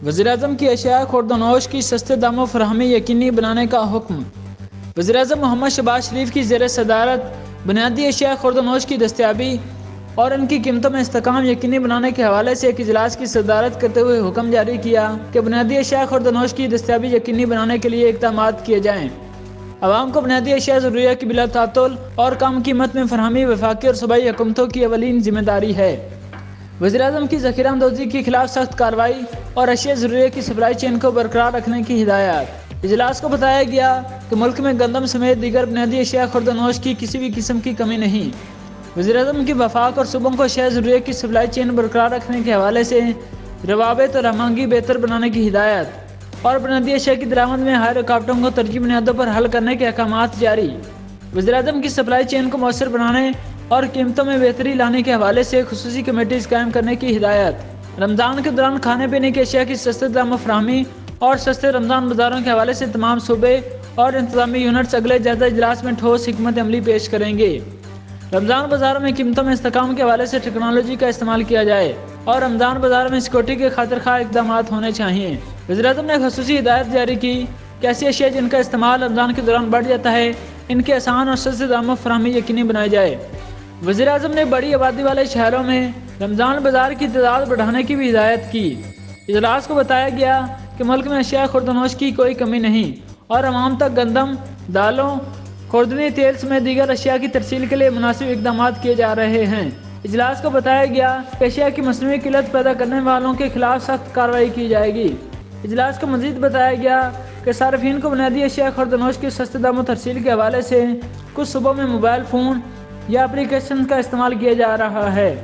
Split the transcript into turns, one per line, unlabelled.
وزیراعظم کی اشیاء خوردونوش کی سستے داموں فراہمی یقینی بنانے کا حکم۔ وزیراعظم محمد شہباز شریف کی زیر صدارت بنیادی اشیاء خوردونوش کی دستیابی اور ان کی قیمتوں میں استحکام یقینی بنانے کے حوالے سے ایک اجلاس کی صدارت کرتے ہوئے حکم جاری کیا کہ بنیادی اشیاء خوردونوش کی دستیابی یقینی بنانے کے لیے اقدامات کیے جائیں۔ عوام کو بنیادی اشیاء ضروریہ کی بلا تعطل اور کم قیمت میں فراہمی وفاقی اور صوبائی حکومتوں کی اولین ذمہ داری ہے۔ وزیراعظم کی ذخیرہ اندوزی کے خلاف سخت کارروائی اور اشیاء ضروریہ کی سپلائی چین کو برقرار رکھنے کی ہدایات۔ اجلاس کو بتایا گیا کہ ملک میں گندم سمیت دیگر بنیادی اشیاء خوردونوش کی کسی بھی قسم کی کمی نہیں۔ وزیراعظم کی وفاق اور صوبوں کو اشیاء ضروریہ کی سپلائی چین برقرار رکھنے کے حوالے سے روابط اور ہمانگی بہتر بنانے کی ہدایت اور بنیادی اشیاء کی درآمد میں ہائی رکاوٹوں کو ترجیحی بنیادوں پر حل کرنے کے احکامات جاری۔ وزیراعظم کی سپلائی چین کو مؤثر بنانے اور قیمتوں میں بہتری لانے کے حوالے سے خصوصی کمیٹیز قائم کرنے کی ہدایت۔ رمضان کے دوران کھانے پینے کی اشیاء کی سستے داموں فراہمی اور سستے رمضان بازاروں کے حوالے سے تمام صوبے اور انتظامی یونٹس اگلے جائزہ اجلاس میں ٹھوس حکمت عملی پیش کریں گے۔ رمضان بازاروں میں قیمتوں میں استحکام کے حوالے سے ٹیکنالوجی کا استعمال کیا جائے اور رمضان بازاروں میں سیکورٹی کے خاطر خواہ اقدامات ہونے چاہئیں۔ وزیراعظم نے خصوصی ہدایت جاری کی کہ ایسی اشیاء جن کا استعمال رمضان کے دوران بڑھ جاتا ہے ان کے آسان اور سستے داموں فراہمی یقینی بنائی جائے۔ وزیراعظم نے بڑی آبادی والے شہروں میں رمضان بازار کی تعداد بڑھانے کی بھی ہدایت کی۔ اجلاس کو بتایا گیا کہ ملک میں اشیاء خوردونوش کی کوئی کمی نہیں اور عوام تک گندم، دالوں، خوردنی تیل سمیت دیگر اشیاء کی ترسیل کے لیے مناسب اقدامات کیے جا رہے ہیں۔ اجلاس کو بتایا گیا کہ اشیاء کی مصنوعی قلت پیدا کرنے والوں کے خلاف سخت کارروائی کی جائے گی۔ اجلاس کو مزید بتایا گیا کہ صارفین کو بنیادی اشیاء خوردونوش کی سستے داموں ترسیل کے حوالے سے کچھ صوبوں میں موبائل فون یا اپلیکیشن کا استعمال کیا جا رہا ہے۔